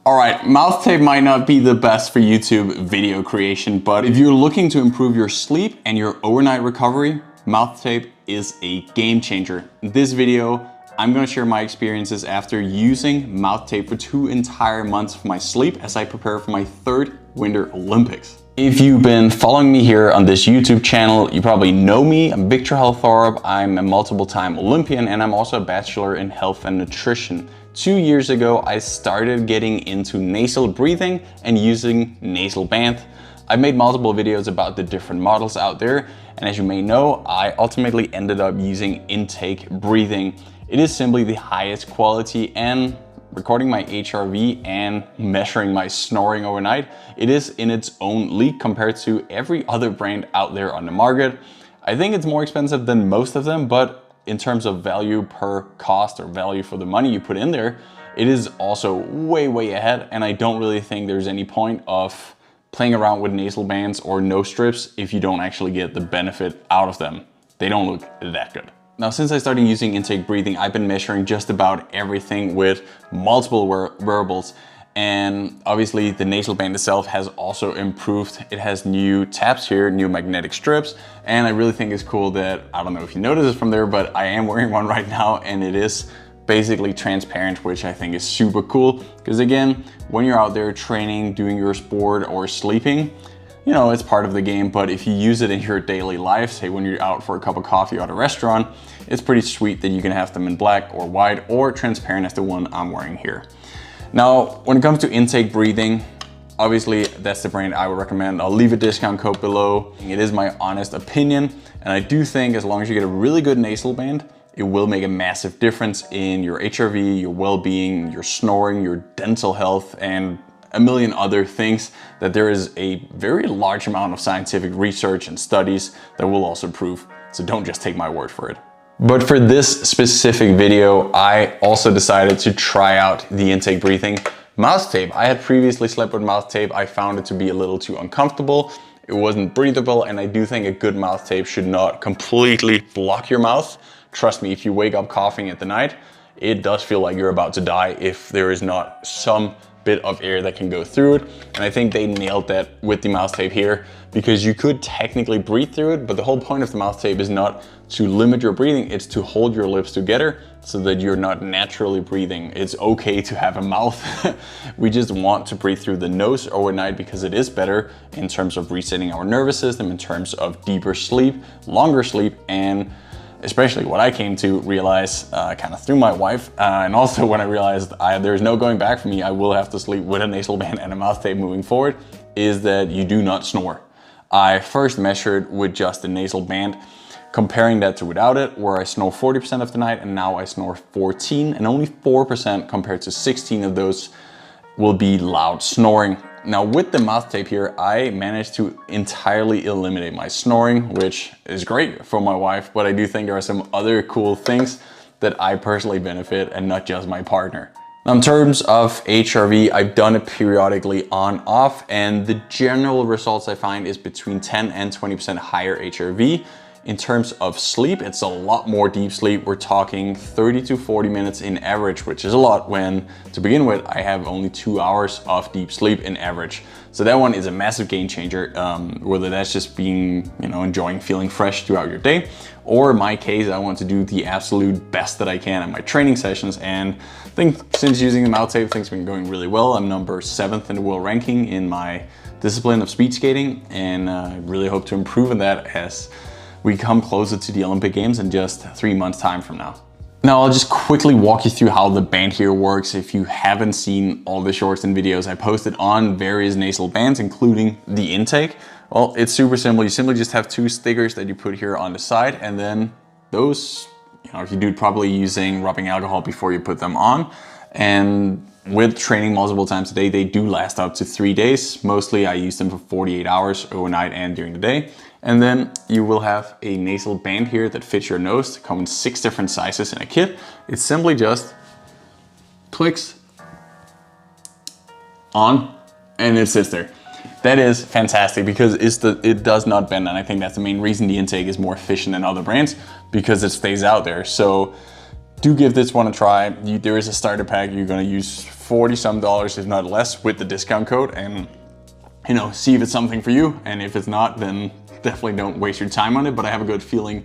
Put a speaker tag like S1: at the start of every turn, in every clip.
S1: Alright, mouth tape might not be the best for YouTube video creation, but if you're looking to improve your sleep and your overnight recovery, mouth tape is a game changer. In this video, I'm gonna share my experiences after using mouth tape for 2 entire months of my sleep as I prepare for my 3rd Winter Olympics. If you've been following me here on this YouTube channel, you probably know me. I'm Victor Halthorp. I'm a multiple-time Olympian and I'm also a bachelor in health and nutrition. 2 years ago, I started getting into nasal breathing and using nasal band. I've made multiple videos about the different models out there, and as you may know, I ultimately ended up using intake breathing. It is simply the highest quality, and recording my HRV and measuring my snoring overnight, it is in its own league compared to every other brand out there on the market. I think it's more expensive than most of them, but in terms of value per cost or value for the money you put in there, it is also way ahead, and I don't really think there's any point of playing around with nasal bands or nose strips if you don't actually get the benefit out of them. They don't look that good. Now, since I started using intake breathing, I've been measuring just about everything with multiple wearables. And obviously the nasal band itself has also improved. It has new tabs here, new magnetic strips. And I really think it's cool that, I don't know if you notice it from there, but I am wearing one right now and it is basically transparent, which I think is super cool. Because again, when you're out there training, doing your sport or sleeping, you know, it's part of the game, but if you use it in your daily life, say when you're out for a cup of coffee at a restaurant, it's pretty sweet that you can have them in black or white or transparent as the one I'm wearing here. Now, when it comes to intake breathing, obviously that's the brand I would recommend. I'll leave a discount code below. It is my honest opinion, and I do think as long as you get a really good nasal band, it will make a massive difference in your HRV, your well-being, your snoring, your dental health, and a million other things that there is a very large amount of scientific research and studies that will also prove. So don't just take my word for it. But for this specific video, I also decided to try out the intake breathing mouth tape. I had previously slept with mouth tape. I found it to be a little too uncomfortable. It wasn't breathable, and I do think a good mouth tape should not completely block your mouth. Trust me, if you wake up coughing at the night, it does feel like you're about to die if there is not some bit of air that can go through it. And I think they nailed that with the mouth tape here, because you could technically breathe through it, but the whole point of the mouth tape is not to limit your breathing, it's to hold your lips together so that you're not naturally breathing. It's okay to have a mouth. We just want to breathe through the nose overnight because it is better in terms of resetting our nervous system, in terms of deeper sleep, longer sleep, and especially what I came to realize kind of through my wife, and also when I realized there's no going back for me, I will have to sleep with a nasal band and a mouth tape moving forward, is that you do not snore. I first measured with just the nasal band, comparing that to without it, where I snore 40% of the night, and now I snore 14, and only 4% compared to 16 of those will be loud snoring. Now with the mouth tape here, I managed to entirely eliminate my snoring, which is great for my wife, but I do think there are some other cool things that I personally benefit and not just my partner. Now in terms of HRV, I've done it periodically on off, and the general results I find is between 10 and 20% higher HRV. In terms of sleep, it's a lot more deep sleep. We're talking 30 to 40 minutes in average, which is a lot when, to begin with, I have only 2 hours of deep sleep in average. So that one is a massive game changer, whether that's just being, enjoying feeling fresh throughout your day, or in my case, I want to do the absolute best that I can at my training sessions. And I think since using the mouth tape, things have been going really well. I'm number 7th in the world ranking in my discipline of speed skating, and I really hope to improve in that as we come closer to the Olympic Games in just 3 months time from now. Now I'll just quickly walk you through how the band here works. If you haven't seen all the shorts and videos I posted on various nasal bands, including the intake, well, it's super simple. You simply just have 2 stickers that you put here on the side, and then those, if you do it properly using rubbing alcohol before you put them on, and with training multiple times a day, they do last up to 3 days. Mostly I use them for 48 hours overnight and during the day. And then you will have a nasal band here that fits your nose. It comes in 6 different sizes in a kit. It simply just clicks on and it sits there. That is fantastic because it does not bend, and I think that's the main reason the intake is more efficient than other brands, because it stays out there. So do give this one a try. There is a starter pack. You're gonna use $40 some, if not less, with the discount code, and you know, see if it's something for you. And if it's not, then definitely don't waste your time on it. But I have a good feeling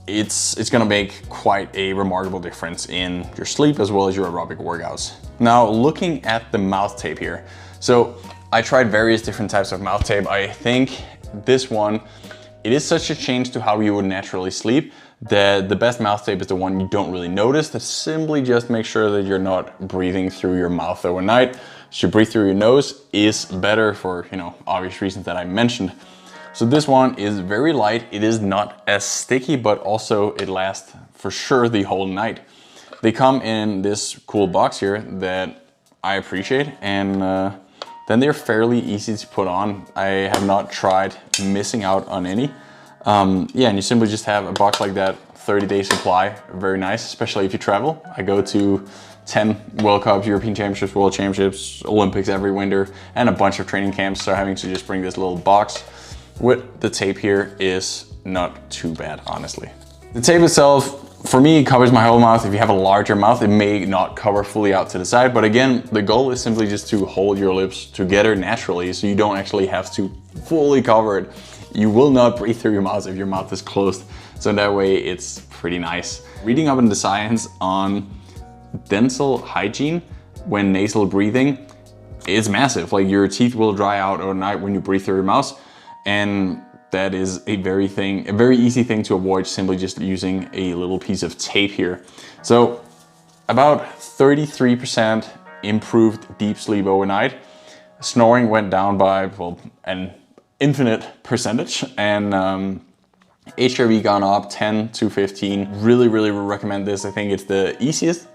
S1: it's gonna make quite a remarkable difference in your sleep as well as your aerobic workouts. Now, looking at the mouth tape here. So I tried various different types of mouth tape. I think this one, it is such a change to how you would naturally sleep that the best mouth tape is the one you don't really notice, that simply just make sure that you're not breathing through your mouth overnight. So you breathe through your nose is better for, you know, obvious reasons that I mentioned. So this one is very light. It is not as sticky, but also it lasts for sure the whole night. They come in this cool box here that I appreciate, and then they're fairly easy to put on. I have not tried missing out on any. Yeah, and you simply just have a box like that, 30-day supply, very nice, especially if you travel. I go to 10 World Cups, European Championships, World Championships, Olympics every winter, and a bunch of training camps, so having to just bring this little box with the tape here is not too bad, honestly. The tape itself, for me, covers my whole mouth. If you have a larger mouth, it may not cover fully out to the side, but again, the goal is simply just to hold your lips together naturally, so you don't actually have to fully cover it. You will not breathe through your mouth if your mouth is closed, so in that way, it's pretty nice. Reading up in the science on dental hygiene when nasal breathing is massive. Like, your teeth will dry out overnight when you breathe through your mouth, and that is a very easy thing to avoid, simply just using a little piece of tape here. So about 33% improved deep sleep overnight. Snoring went down by, well, an infinite percentage, and HRV gone up 10 to 15. Really recommend this. I think it's the easiest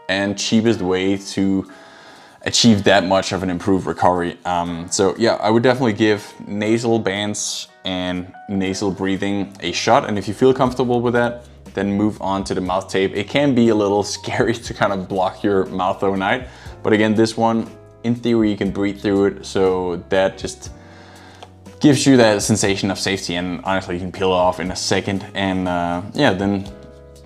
S1: and cheapest way to achieve that much of an improved recovery. So yeah, I would definitely give nasal bands and nasal breathing a shot. And if you feel comfortable with that, then move on to the mouth tape. It can be a little scary to kind of block your mouth overnight. But again, this one, in theory, you can breathe through it. So that just gives you that sensation of safety. And honestly, you can peel it off in a second. And yeah, then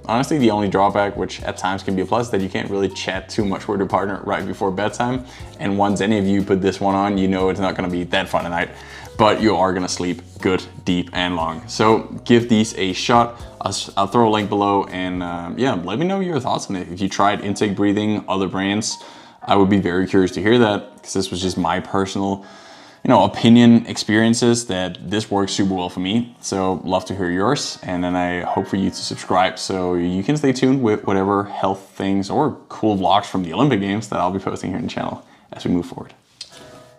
S1: honestly, the only drawback, which at times can be a plus, that you can't really chat too much with your partner right before bedtime. And once any of you put this one on, you know it's not gonna be that fun a night, but you are gonna sleep good, deep, and long. So give these a shot. I'll throw a link below, and yeah, let me know your thoughts on it. If you tried intake breathing, other brands, I would be very curious to hear that, because this was just my personal, you know, opinion, experiences, that this works super well for me. So love to hear yours. And then I hope for you to subscribe so you can stay tuned with whatever health things or cool vlogs from the Olympic Games that I'll be posting here on the channel as we move forward.